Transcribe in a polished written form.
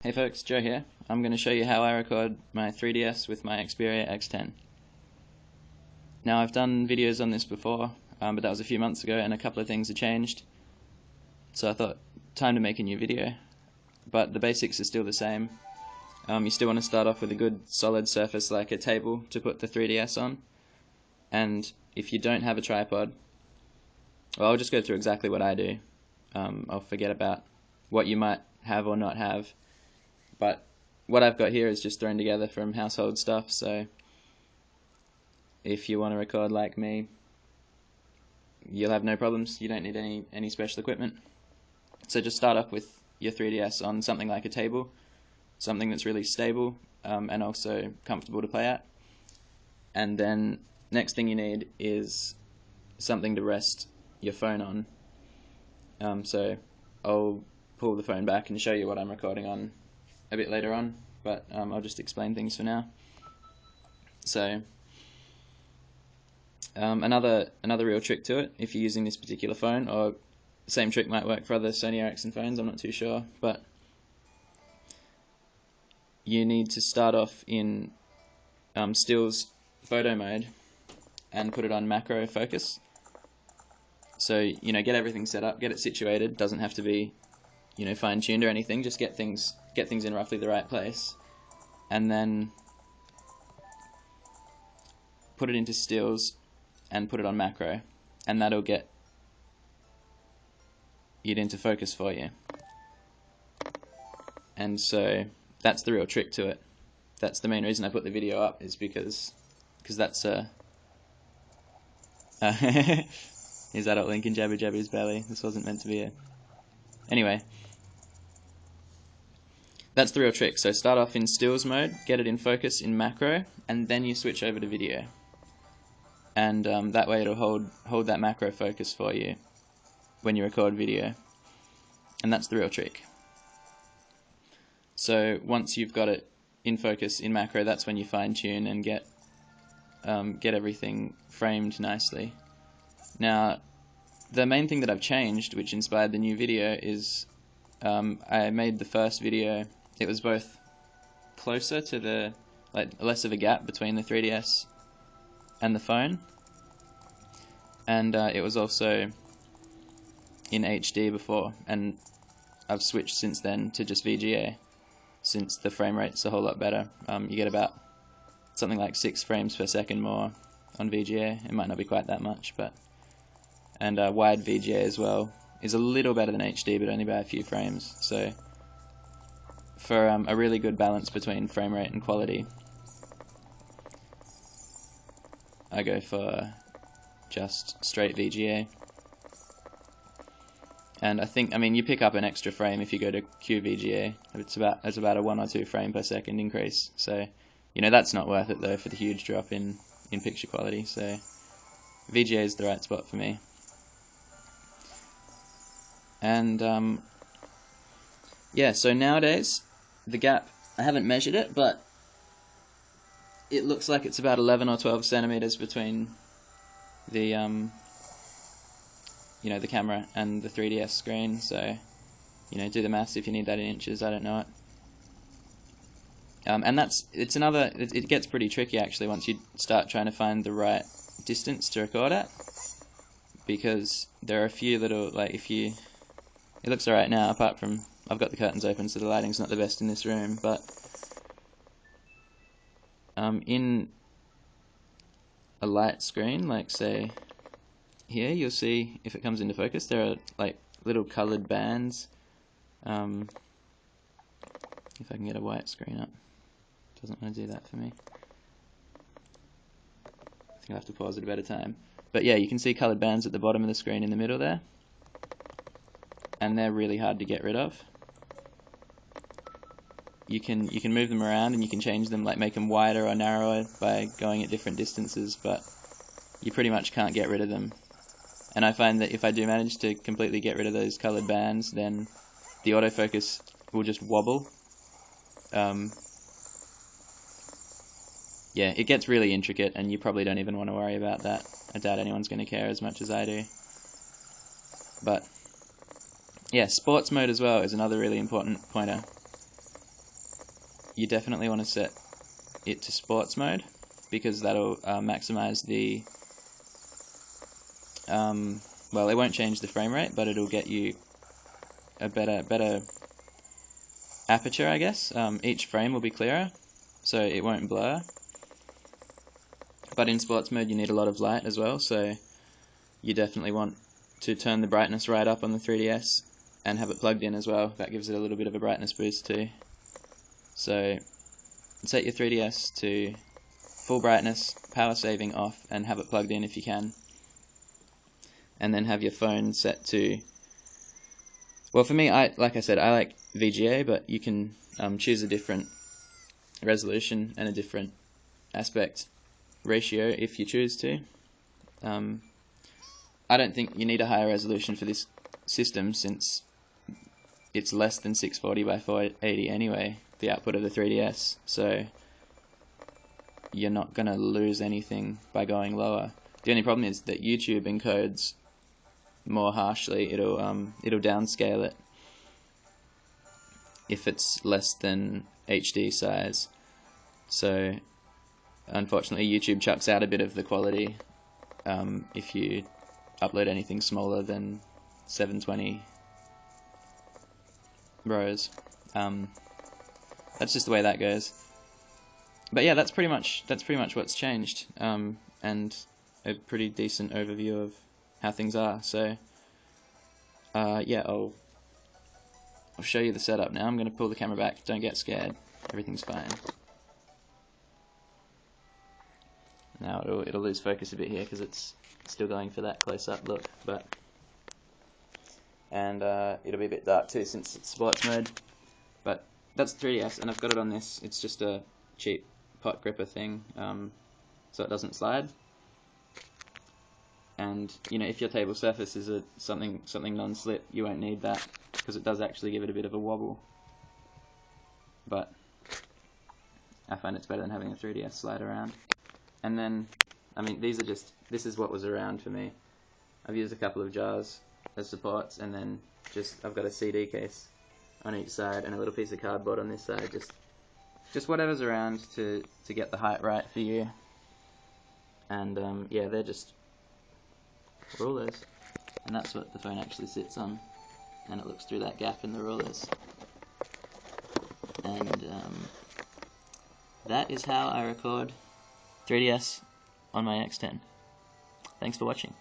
Hey folks, Joe here. I'm going to show you how I record my 3DS with my Xperia X10. Now I've done videos on this before, but that was a few months ago and a couple of things have changed. So I thought, time to make a new video. But the basics are still the same. You still want to start off with a good solid surface like a table to put the 3DS on. And if you don't have a tripod, well, I'll just go through exactly what I do. I'll forget about what you might have or not have. But what I've got here is just thrown together from household stuff, so if you want to record like me, you'll have no problems. You don't need any special equipment. So just start off with your 3DS on something like a table, something that's really stable and also comfortable to play at. And then next thing you need is something to rest your phone on. So I'll pull the phone back and show you what I'm recording on a bit later on, but I'll just explain things for now. So another real trick to it, if you're using this particular phone, or the same trick might work for other Sony Ericsson phones, I'm not too sure, but you need to start off in stills photo mode and put it on macro focus. So get everything set up, get it situated. Doesn't have to be fine-tuned or anything, just get things in roughly the right place, and then put it into stills and put it on macro, and that'll get it into focus for you. And so that's the real trick to it. That's the main reason I put the video up, is because that's is adult Lincoln Jabber Jabber's belly. This wasn't meant to be a... Anyway, that's the real trick. So start off in stills mode, get it in focus in macro, and then you switch over to video. And that way it'll hold that macro focus for you when you record video. And that's the real trick. So once you've got it in focus in macro, that's when you fine tune and get everything framed nicely. Now, the main thing that I've changed, which inspired the new video, is I made the first video. It was both closer to the, less of a gap between the 3DS and the phone, and it was also in HD before, and I've switched since then to just VGA, since the frame rate's a whole lot better. You get about something like 6 frames per second more on VGA. It might not be quite that much, but and wide VGA as well is a little better than HD, but only by a few frames. So for a really good balance between frame rate and quality, I go for just straight VGA. And I mean, you pick up an extra frame if you go to QVGA. It's about a 1 or 2 frame per second increase. So that's not worth it though for the huge drop in picture quality. So VGA is the right spot for me. And yeah, so nowadays the gap, I haven't measured it, but it looks like it's about 11 or 12 centimeters between the the camera and the 3DS screen. So do the maths if you need that in inches. I don't know it. And it gets pretty tricky actually once you start trying to find the right distance to record at, because there are a few little, it looks alright now, apart from I've got the curtains open, so the lighting's not the best in this room, but in a light screen, like say here, you'll see, if it comes into focus, there are little coloured bands. If I can get a white screen up. Doesn't want to do that for me. I think I'll have to pause at a better time. But yeah, you can see coloured bands at the bottom of the screen in the middle there, and they're really hard to get rid of. You can move them around and you can change them, make them wider or narrower by going at different distances, but you pretty much can't get rid of them. And I find that if I do manage to completely get rid of those coloured bands, then the autofocus will just wobble. Yeah, it gets really intricate, and you probably don't even want to worry about that. I doubt anyone's going to care as much as I do. But yeah, sports mode as well is another really important pointer. you definitely want to set it to sports mode, because that'll maximize the well, it won't change the frame rate, but it'll get you a better aperture, I guess. Each frame will be clearer, so it won't blur. But in sports mode you need a lot of light as well, so you definitely want to turn the brightness right up on the 3DS and have it plugged in as well. That gives it a little bit of a brightness boost too. So set your 3DS to full brightness, power saving off, and have it plugged in if you can. And then have your phone set to, well, for me, like I said, I like VGA, but you can choose a different resolution and a different aspect ratio if you choose to. I don't think you need a higher resolution for this system, since it's less than 640 by 480 anyway, the output of the 3DS, so you're not going to lose anything by going lower. The only problem is that YouTube encodes more harshly. It'll downscale it if it's less than HD size. So unfortunately YouTube chucks out a bit of the quality if you upload anything smaller than 720 rows. That's just the way that goes. But yeah, that's pretty much what's changed, and a pretty decent overview of how things are. So yeah, I'll show you the setup now. I'm going to pull the camera back. Don't get scared. Everything's fine. Now it'll lose focus a bit here because it's still going for that close-up look, and it'll be a bit dark too since it's sports mode. But that's the 3DS, and I've got it on this. It's just a cheap pot gripper thing, so it doesn't slide. And you know, if your table surface is something non-slip, you won't need that, because it does actually give it a bit of a wobble. But I find it's better than having a 3DS slide around. And then, I mean, this is what was around for me. I've used a couple of jars as supports, and then I've got a CD case on each side and a little piece of cardboard on this side. Just whatever's around to get the height right for you. And yeah, they're just rulers, and that's what the phone actually sits on, and it looks through that gap in the rulers. And that is how I record 3DS on my X10. Thanks for watching.